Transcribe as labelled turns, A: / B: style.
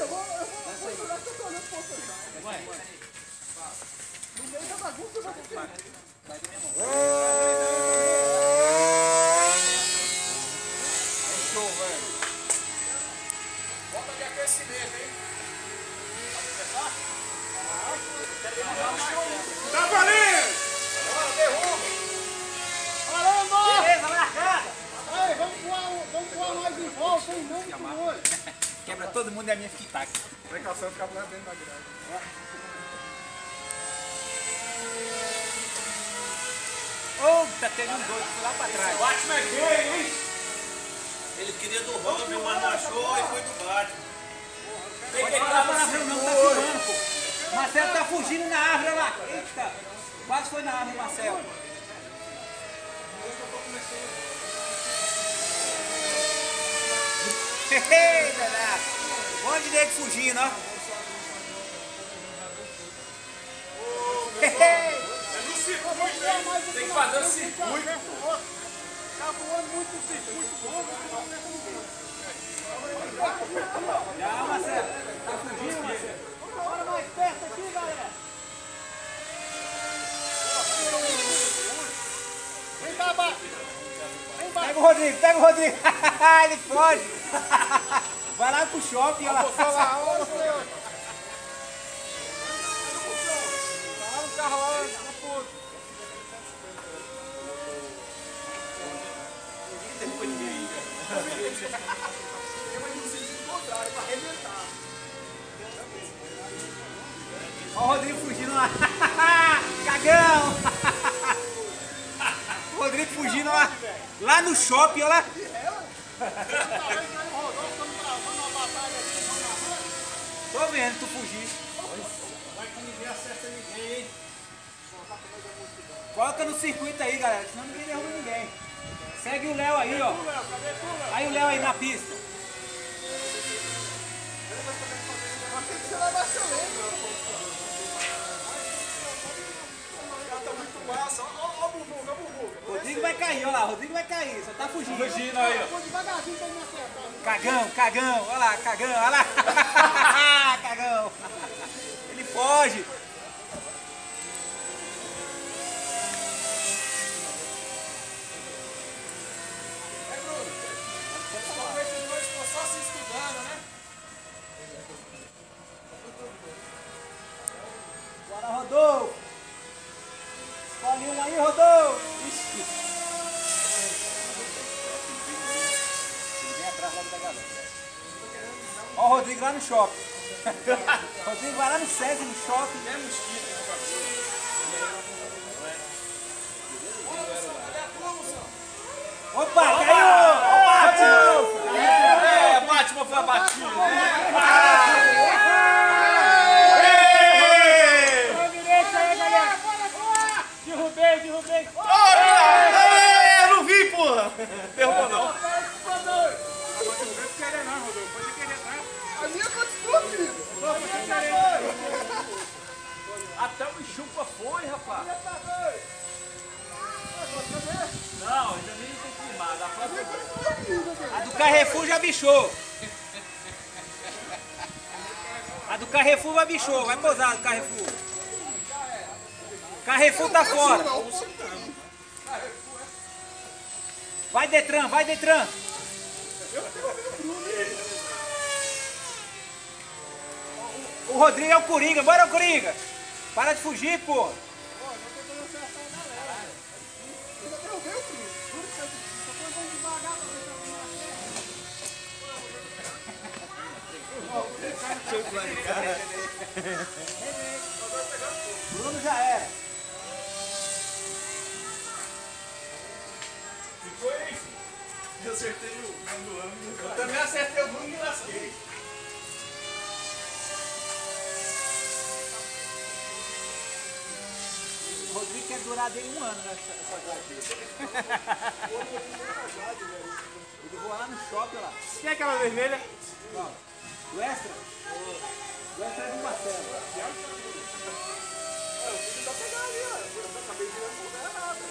A: eu vou jurar que eu tô olhando pra você já.
B: Vai.
A: No meio da bagunça eu vou ter que...
B: Vai da minha mão. É show, velho.
C: Volta de aquecimento, hein?
A: Tá valendo!
C: Bora, derruba!
A: Caramba!
B: Beleza, largada.
A: Aí, vamos voar mais em volta, hein? Não muito longe.
B: Quebra todo mundo e a minha fica aqui.
C: Precaução ficar lá dentro da grade.
B: Opa, teve um doido lá pra trás.
C: Batman é gay, hein? Ele queria do Robin, mas não achou e foi do Batman.
B: Pode falar palavrão não, tá filmando, pô. Marcelo tá fugindo na árvore, olha lá. Eita, quase foi na árvore, Marcelo. Eita, um monte de nego fugindo, ó.
C: É no circuito, hein? Tem que fazer o circuito.
A: Tá voando muito no circuito bom, mas não acerta ninguém.
B: Já, Marcelo. Tá fugindo, Marcelo.
A: Bora mais perto aqui, galera. Vem cá, abaixo. Vem embaixo.
B: Pega o Rodrigo, pega o Rodrigo. Ele foge. Vai lá pro shopping, olha lá.
A: Vou falar, olha você. Para o carro lá na ponta.
B: Olha o Rodrigo fugindo lá. Cagão. O Rodrigo fugindo lá. Lá no shopping, olha lá. Tô vendo tu fugir.
C: Vai que ninguém acerta ninguém, hein?
B: Coloca no circuito aí, galera, senão ninguém derruba ninguém. Segue o Léo aí, ó. Aí o Léo aí na pista.
A: Tem que ser lá baixo lento.
C: Tá muito massa. Ó o Bubuga, ó o Bubuga.
B: Rodrigo vai cair, olha lá, Rodrigo vai cair, só tá fugindo.
C: Fugindo aí, ó.
A: Vou devagarzinho pra ele não acertar.
B: Cagão, cagão, olha lá, cagão, olha lá. Cagão. Ele foge.
C: Talvez os dois estão só se estudando, né?
B: Bora, Rodolfo. Escolhe um aí, Rodolfo. Ixi. Ele vem atrás logo da galera. Ó o Rodrigo lá no shopping. Rodrigo vai lá no SESI, no shopping.
C: Mesmo estilo, por favor.
B: Opa, caiu!
C: É, Batman foi abatido.
A: Vai direita aí, galera. Derrubei.
C: Eu não vi, porra! Derrubou não.
A: A minha continua, filho.
C: Até o Chupa foi, rapaz. Não, ainda nem tem filmado. A próxima vez.
B: A do Carrefour já bichou. A do Carrefour vai bichou, vai pousar do Carrefour. Carrefour tá fora. Vai Detran, vai Detran. O Rodrigo é o Coringa, bora o Coringa. Para de fugir, pô. Bruno já era.
C: Ficou isso? Eu acertei o do ano. Eu também acertei o Bruno e me lasquei.
B: O Rodrigo quer durar dele um ano nessa jade. Ele voa lá no shopping lá.
C: Quem é aquela vermelha?
B: Ó, o Extra? O Extra é do Marcelo.
C: Eu vou tentar pegar ali, ó. Eu acabei de não nada.